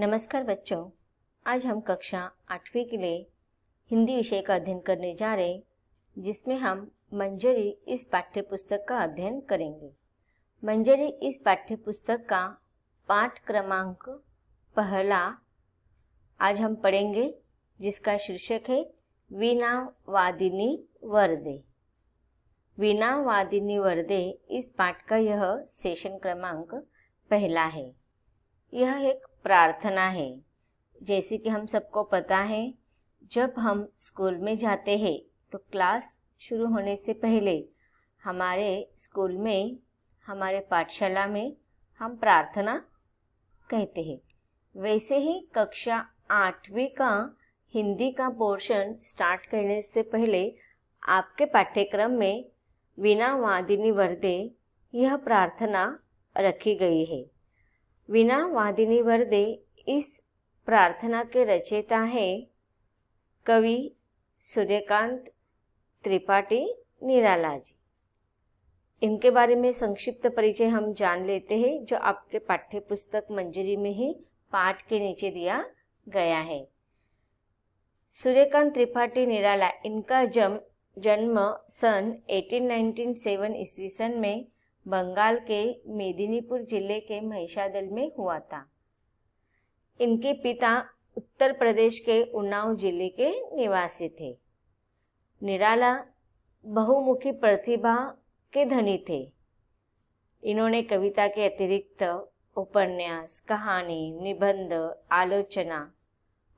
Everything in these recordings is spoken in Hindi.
नमस्कार बच्चों, आज हम कक्षा 8वीं के लिए हिंदी विषय का अध्ययन करने जा रहे हैं, जिसमें हम मंजरी इस पाठ्य पुस्तक का अध्ययन करेंगे। मंजरी इस पाठ्य पुस्तक का पाठ क्रमांक पहला आज हम पढ़ेंगे, जिसका शीर्षक है वीणा वादिनी वरदे। वीणा वादिनी वरदे इस पाठ का यह सेशन क्रमांक पहला है। यह एक प्रार्थना है। जैसे कि हम सबको पता है, जब हम स्कूल में जाते हैं तो क्लास शुरू होने से पहले हमारे स्कूल में, हमारे पाठशाला में हम प्रार्थना कहते हैं। वैसे ही कक्षा 8वीं का हिंदी का पोर्शन स्टार्ट करने से पहले आपके पाठ्यक्रम में वीणा वादिनी वरदे यह प्रार्थना रखी गई है। वीणा वादिनी वरदे इस प्रार्थना के रचयिता है कवि सूर्यकांत त्रिपाठी निराला जी। इनके बारे में संक्षिप्त परिचय हम जान लेते हैं, जो आपके पाठ्य पुस्तक मंजरी में ही पाठ के नीचे दिया गया है। सूर्यकांत त्रिपाठी निराला, इनका जन्म सन 1897 ईस्वी सन में बंगाल के मेदिनीपुर जिले के महिषादल में हुआ था। इनके पिता उत्तर प्रदेश के उन्नाव जिले के निवासी थे। निराला बहुमुखी प्रतिभा के धनी थे। इन्होंने कविता के अतिरिक्त उपन्यास, कहानी, निबंध, आलोचना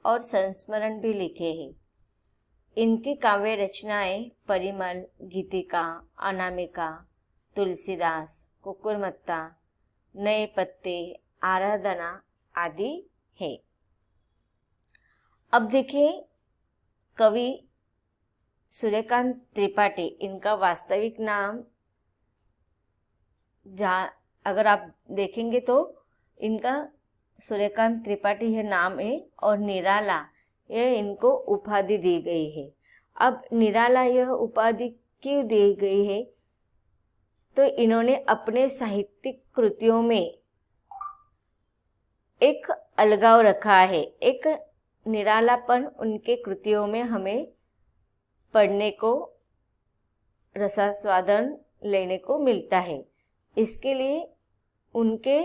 और संस्मरण भी लिखे हैं। इनकी काव्य रचनाएं परिमल, गीतिका, अनामिका, तुलसीदास, कुकुरमत्ता, नए पत्ते, आराधना आदि है। अब देखिए, कवि सूर्यकांत त्रिपाठी, इनका वास्तविक नाम अगर आप देखेंगे तो इनका सूर्यकांत त्रिपाठी यह नाम है और निराला यह इनको उपाधि दी गई है। अब निराला यह उपाधि क्यों दी गई है? तो इन्होंने अपने साहित्यिक कृतियों में एक अलगाव रखा है, एक निरालापन उनके कृतियों में हमें पढ़ने को, रसास्वादन लेने को मिलता है। इसके लिए उनके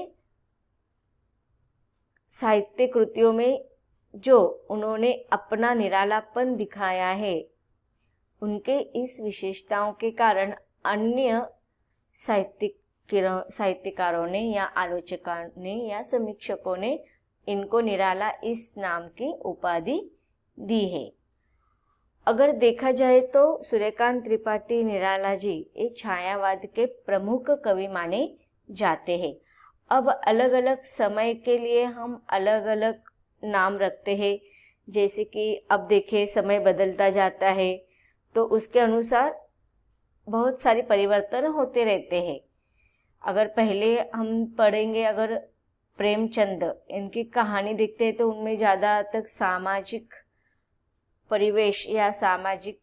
साहित्य कृतियों में जो उन्होंने अपना निरालापन दिखाया है, उनके इस विशेषताओं के कारण अन्य साहित्यकारों ने या आलोचकों ने या समीक्षकों ने इनको निराला इस नाम की उपाधि दी है। अगर देखा जाए तो सूर्यकांत त्रिपाठी निराला जी ये छायावाद के प्रमुख कवि माने जाते हैं। अब अलग अलग समय के लिए हम अलग अलग नाम रखते हैं। जैसे कि अब देखिए, समय बदलता जाता है तो उसके अनुसार बहुत सारे परिवर्तन होते रहते हैं। अगर पहले हम पढ़ेंगे, अगर प्रेमचंद, इनकी कहानी देखते हैं तो उनमें ज़्यादा तक सामाजिक परिवेश या सामाजिक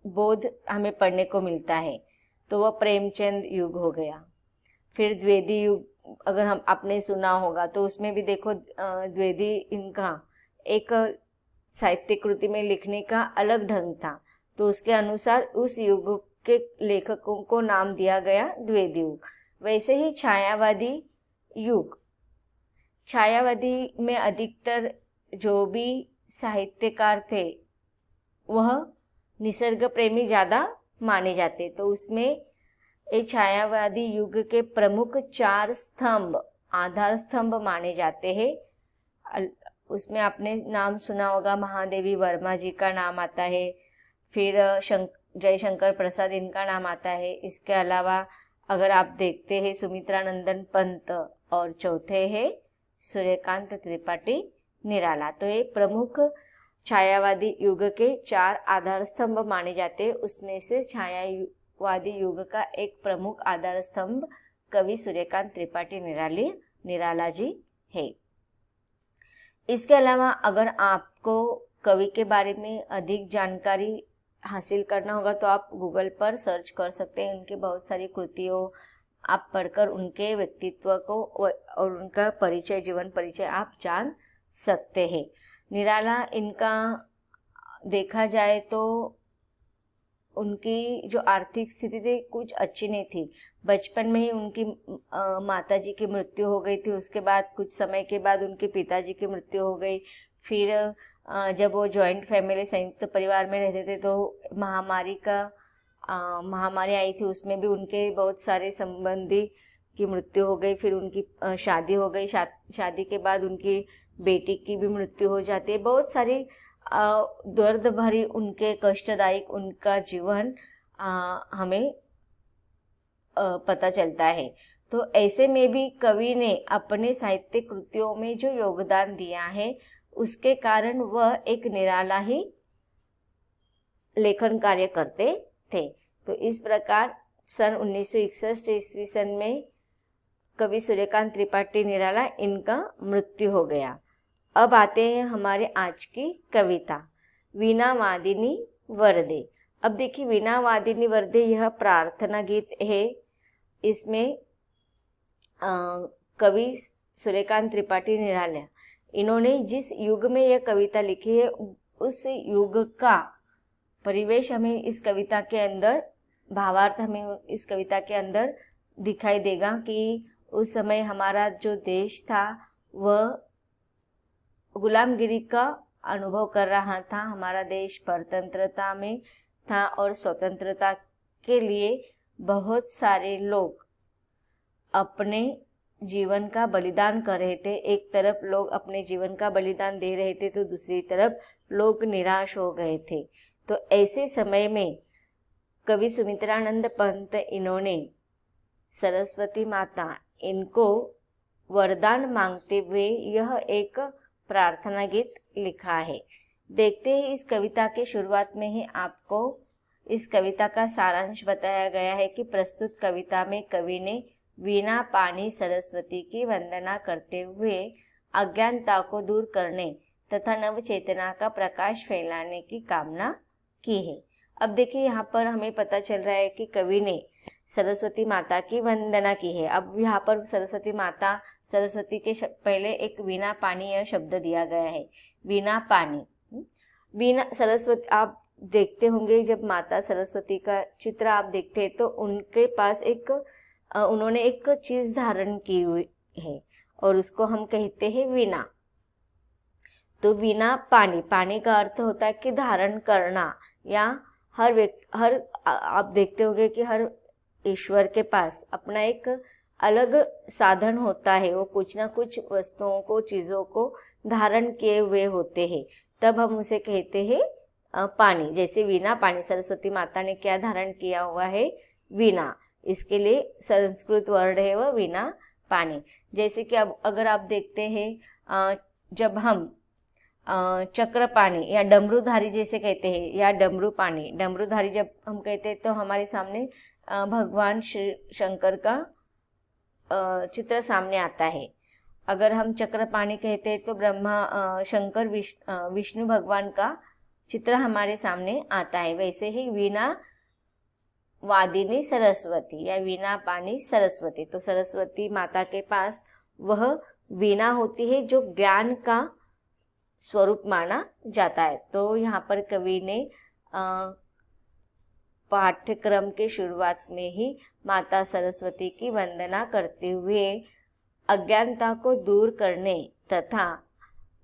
बोध हमें पढ़ने को मिलता है, तो वह प्रेमचंद युग हो गया। फिर द्विवेदी युग अगर आपने सुना होगा तो उसमें भी देखो, द्विवेदी इनका एक साहित्य कृति में लिखने का अलग ढंग था, तो उसके अनुसार उस युग के लेखकों को नाम दिया गया द्विवेदी युग। वैसे ही छायावादी युग, छायावादी में अधिकतर जो भी साहित्यकार थे वह निसर्ग प्रेमी ज़्यादा माने जाते। तो उसमें ये छायावादी युग के प्रमुख 4 स्तंभ, आधार स्तंभ माने जाते हैं। उसमें आपने नाम सुना होगा, महादेवी वर्मा जी का नाम आता है, फिर जयशंकर प्रसाद इनका नाम आता है। इसके अलावा अगर आप देखते हैं सुमित्रानंदन पंत, और चौथे है सूर्यकांत त्रिपाठी निराला। तो ये प्रमुख छायावादी युग के 4 आधार स्तंभ माने जाते हैं। उसमें से छायावादी युग का एक प्रमुख आधार स्तंभ कवि सूर्यकांत त्रिपाठी निराला जी है। इसके अलावा अगर आपको कवि के बारे में अधिक जानकारी हासिल करना होगा तो आप गूगल पर सर्च कर सकते हैं। उनके बहुत सारी कृतियों आप पढ़कर उनके व्यक्तित्व को और उनका परिचय, जीवन परिचय आप जान सकते हैं। निराला इनका देखा जाए तो उनकी जो आर्थिक स्थिति थी कुछ अच्छी नहीं थी। बचपन में ही उनकी माताजी की मृत्यु हो गई थी। उसके बाद कुछ समय के बाद उनके पिताजी की मृत्यु हो गई। फिर जब वो जॉइंट फैमिली, संयुक्त परिवार में रहते थे, तो महामारी आई थी। उसमें भी उनके बहुत सारे संबंधी की मृत्यु हो गई। फिर उनकी शादी हो गई। शादी के बाद उनकी बेटी की भी मृत्यु हो जाती है। बहुत सारी दर्द भरी उनके कष्टदायक उनका जीवन हमें पता चलता है। तो ऐसे में भी कवि ने अपने साहित्यिक कृतियों में जो योगदान दिया है, उसके कारण वह एक निराला ही लेखन कार्य करते थे। तो इस प्रकार सन 1961 ईस्वी सन में कवि सूर्यकांत त्रिपाठी निराला इनका मृत्यु हो गया। अब आते हैं हमारे आज की कविता, वीणा वादिनी वरदे। अब देखिए, वीणा वादिनी वरदे यह प्रार्थना गीत है। इसमें कवि सूर्यकांत त्रिपाठी निराला इन्होंने जिस युग में यह कविता लिखी है, उस युग का परिवेश हमें इस कविता के अंदर, भावार्थ हमें इस कविता के अंदर दिखाई देगा कि उस समय हमारा जो देश था वह गुलामगिरी का अनुभव कर रहा था। हमारा देश परतंत्रता में था और स्वतंत्रता के लिए बहुत सारे लोग अपने जीवन का बलिदान कर रहे थे। एक तरफ लोग अपने जीवन का बलिदान दे रहे थे, तो दूसरी तरफ लोग निराश हो गए थे। तो ऐसे समय में कवि सुमित्रानंद पंत इन्होंने सरस्वती माता इनको वरदान मांगते हुए यह एक प्रार्थना गीत लिखा है। देखते हैं इस कविता के शुरुआत में ही आपको इस कविता का सारांश बताया गया है कि प्रस्तुत कविता में कवि ने वीणा पानी सरस्वती की वंदना करते हुए अज्ञानता को दूर करने तथा नव चेतना का प्रकाश फैलाने की कामना की है। अब देखिए, यहाँ पर हमें पता चल रहा है कि कवि ने सरस्वती माता की वंदना की है। अब यहाँ पर सरस्वती माता, सरस्वती के पहले एक वीणा पानी यह शब्द दिया गया है, वीणा पानी। वीणा सरस्वती, आप देखते होंगे जब माता सरस्वती का चित्र आप देखते हैं तो उनके पास उन्होंने एक चीज धारण की हुई है और उसको हम कहते हैं वीणा। तो वीणा पानी, पानी का अर्थ होता है कि धारण करना, या आप देखते होंगे कि हर ईश्वर के पास अपना एक अलग साधन होता है। वो कुछ ना कुछ वस्तुओं को, चीज़ों को धारण किए हुए होते हैं, तब हम उसे कहते हैं पानी। जैसे वीणा पानी, सरस्वती माता ने क्या धारण किया हुआ है? वीणा। इसके लिए संस्कृत वर्ड है वह वीणा पानी। जैसे कि अब अगर आप देखते हैं, जब हम चक्र पानी या डमरूधारी जैसे कहते हैं, या डमरू पानी, डमरूधारी जब हम कहते हैं तो हमारे सामने भगवान श्री शंकर का चित्र सामने आता है। अगर हम चक्र पानी कहते हैं तो ब्रह्मा, शंकर, विष्णु भगवान का चित्र हमारे सामने आता है। वैसे ही वीणा वादिनी सरस्वती या वीणा पानी सरस्वती, तो सरस्वती माता के पास वह वीणा होती है जो ज्ञान का स्वरूप माना जाता है। तो यहाँ पर कवि ने पाठ्यक्रम के शुरुआत में ही माता सरस्वती की वंदना करते हुए अज्ञानता को दूर करने तथा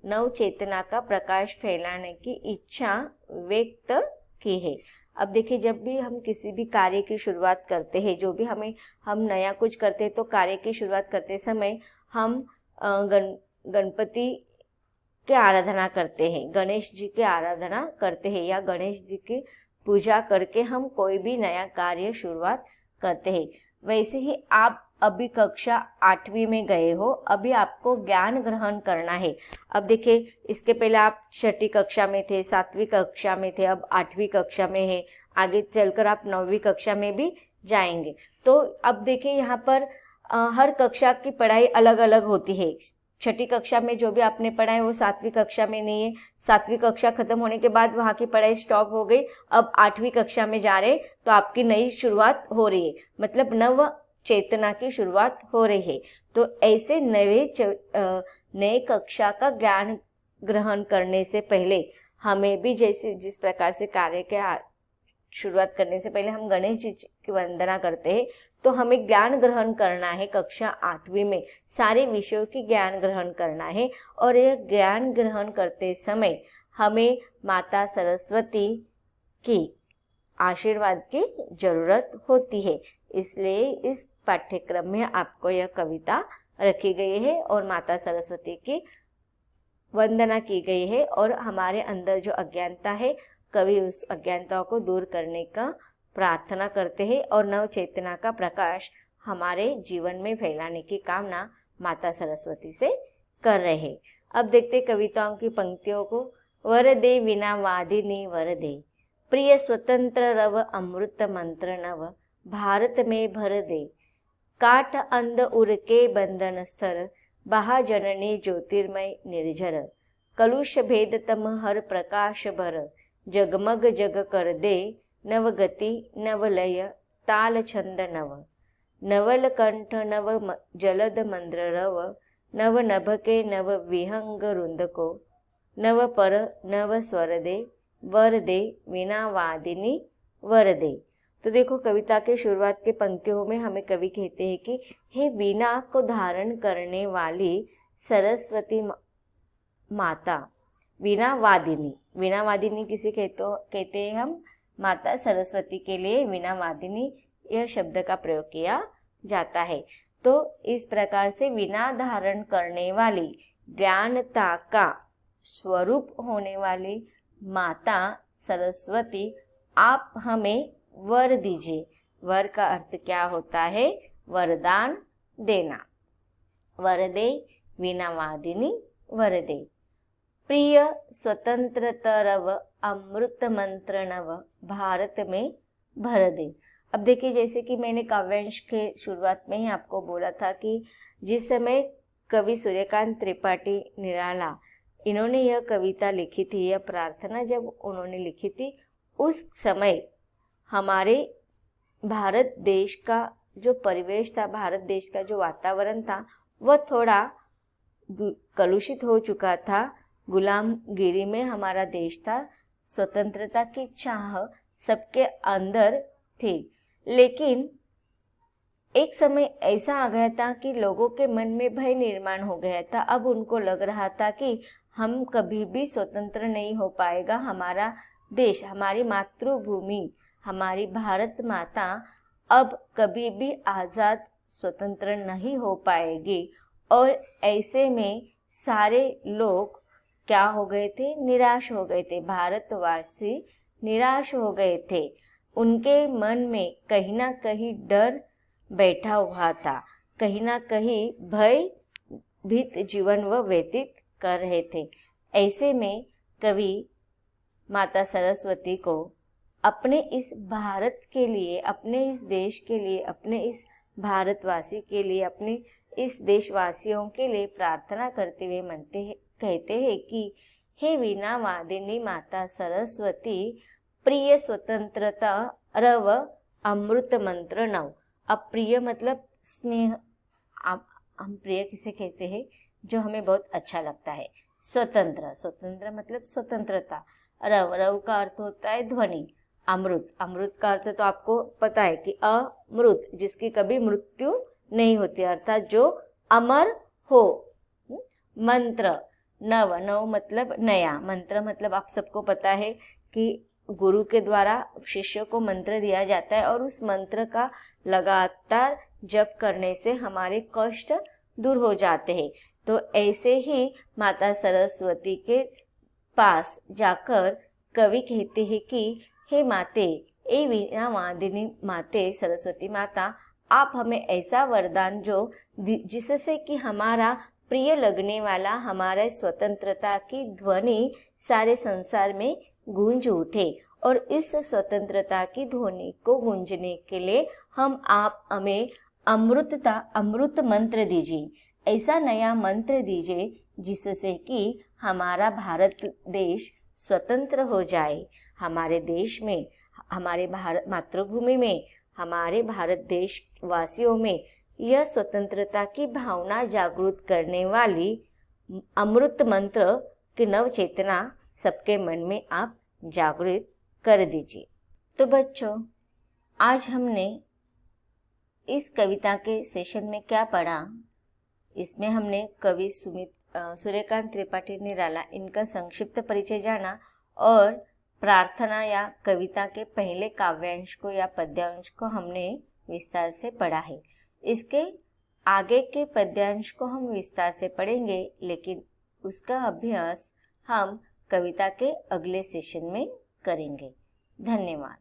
नव चेतना का प्रकाश फैलाने की इच्छा व्यक्त की है। अब देखिए, जब भी हम किसी भी कार्य की शुरुआत करते हैं, जो भी हम नया कुछ करते हैं, तो कार्य की शुरुआत करते समय हम गणपति की आराधना करते हैं, गणेश जी की आराधना करते हैं, या गणेश जी की पूजा करके हम कोई भी नया कार्य शुरुआत करते हैं। वैसे ही आप अभी कक्षा 8वीं में गए हो, अभी आपको ज्ञान ग्रहण करना है। अब देखिए, इसके पहले आप 6ठी कक्षा में थे, 7वीं कक्षा में थे, अब 8वीं कक्षा में है, आगे चलकर आप 9वीं कक्षा में भी जाएंगे। तो अब देखिए, यहाँ पर हर कक्षा की पढ़ाई अलग अलग होती है। 6ठी कक्षा में जो भी आपने पढ़ा है वो 7वीं कक्षा में नहीं है। 7वीं कक्षा खत्म होने के बाद वहाँ की पढ़ाई स्टॉप हो गई, अब 8वीं कक्षा में जा रहे, तो आपकी नई शुरुआत हो रही है। मतलब नव चेतना की शुरुआत हो रही है। तो ऐसे नए कक्षा का ज्ञान ग्रहण करने से पहले हमें भी जिस प्रकार से कार्य के शुरुआत करने से पहले हम गणेश जी की वंदना करते हैं, तो हमें ज्ञान ग्रहण करना है। कक्षा 8वीं में सारे विषयों की ज्ञान ग्रहण करना है और यह ज्ञान ग्रहण करते समय हमें माता सरस्वती की आशीर्वाद की जरूरत होती है। इसलिए इस पाठ्यक्रम में आपको यह कविता रखी गई है और माता सरस्वती की वंदना की गई है और हमारे अंदर जो अज्ञानता है, कवि उस अज्ञानता को दूर करने का प्रार्थना करते हैं और नव चेतना का प्रकाश हमारे जीवन में फैलाने की कामना माता सरस्वती से कर रहे हैं। अब देखते कविताओं की पंक्तियों को। वरदे विना वादिनी वरदे, प्रिय स्वतंत्र रव अमृत मंत्र नव, भारत में भर दे, काठ अंध उर के बंधन स्तर, बहा जननी ज्योतिर्मय निर्झर, कलुष भेद तम हर प्रकाश भर, जगमग जग कर दे, नव गति नव लय ताल छंद नव, नवल कंठ नव जलद मंद्र रव, नव नभ के नव विहंग रुंद को, नव पर नव स्वर दे, वर दे वीणा वादिनी वर दे। तो देखो कविता के शुरुआत के पंक्तियों में हमें कवि कहते हैं कि हे वीणा को धारण करने वाली सरस्वती माता, वीणा वादिनी। वीणा वादिनी किसे कहते हैं हम? माता सरस्वती के लिए वीणा वादिनी यह शब्द का प्रयोग किया जाता है। तो इस प्रकार से वीणा धारण करने वाली, ज्ञानता का स्वरूप होने वाली माता सरस्वती, आप हमें वर दीजिए। वर का अर्थ क्या होता है? वरदान देना। वरदे वीणा वादिनी वरदे, प्रिय स्वतंत्र तरव अमृत मंत्र नव, भारत में भर दे। अब देखिए, जैसे कि मैंने काव्यांश के शुरुआत में ही आपको बोला था कि जिस समय कवि सूर्यकांत त्रिपाठी निराला इन्होंने यह कविता लिखी थी, यह प्रार्थना जब उन्होंने लिखी थी, उस समय हमारे भारत देश का जो परिवेश था, भारत देश का जो वातावरण था, वह थोड़ा कलुषित हो चुका था। गुलामगिरी में हमारा देश था, स्वतंत्रता की चाह सबके अंदर थी। लेकिन एक समय ऐसा आ गया था कि लोगों के मन में भय निर्माण हो गया था। अब उनको लग रहा था कि हम कभी भी स्वतंत्र नहीं हो पाएगा। हमारा देश, हमारी मातृभूमि, हमारी भारत माता अब कभी भी आज़ाद स्वतंत्र नहीं हो पाएगी। और ऐसे में सारे लोग क्या हो गए थे? निराश हो गए थे। भारतवासी निराश हो गए थे। उनके मन में कहीं ना कहीं डर बैठा हुआ था, कहीं ना कहीं भय भीत जीवन वह व्यतीत कर रहे थे। ऐसे में कवि माता सरस्वती को अपने इस भारत के लिए, अपने इस देश के लिए, अपने इस भारतवासी के लिए, अपने इस देशवासियों के लिए प्रार्थना करते हुए कहते हैं कि हे वीणा वादिनी माता सरस्वती, प्रिय स्वतंत्रता रव अमृत मंत्र नव। अब प्रिय मतलब स्नेह, हम प्रिय किसे कहते हैं? जो हमें बहुत अच्छा लगता है। स्वतंत्र, स्वतंत्र मतलब स्वतंत्रता। रव, रव का अर्थ होता है ध्वनि। अमृत, अमृत का अर्थ तो आपको पता है कि अमृत, जिसकी कभी मृत्यु नहीं होती, अर्थात जो अमर हो। मंत्र, नव, नव मतलब नया। मंत्र मतलब आप सबको पता है कि गुरु के द्वारा शिष्य को मंत्र दिया जाता है और उस मंत्र का लगातार जप करने से हमारे कष्ट दूर हो जाते हैं। तो ऐसे ही माता सरस्वती के पास जाकर कवि कहते हैं कि हे माते, ए वीणा वादिनी माते सरस्वती माता, आप हमें ऐसा वरदान जो जिससे कि हमारा प्रिय लगने वाला, हमारे स्वतंत्रता की ध्वनि सारे संसार में गूंज उठे। और इस स्वतंत्रता की ध्वनि को गूंजने के लिए आप हमें अमृत मंत्र दीजिए। ऐसा नया मंत्र दीजिए जिससे कि हमारा भारत देश स्वतंत्र हो जाए। हमारे देश में, हमारे भारत मातृभूमि में हमारे भारत देश वासियों में यह स्वतंत्रता की भावना जागृत करने वाली अमृत मंत्र की नव चेतना सबके मन में आप जागृत कर दीजिए। तो बच्चों, आज हमने इस कविता के सेशन में क्या पढ़ा, इसमें हमने कवि सूर्यकांत त्रिपाठी निराला इनका संक्षिप्त परिचय जाना और प्रार्थना या कविता के पहले काव्यांश को या पद्यांश को हमने विस्तार से पढ़ा है। इसके आगे के पद्यांश को हम विस्तार से पढ़ेंगे, लेकिन उसका अभ्यास हम कविता के अगले सेशन में करेंगे। धन्यवाद।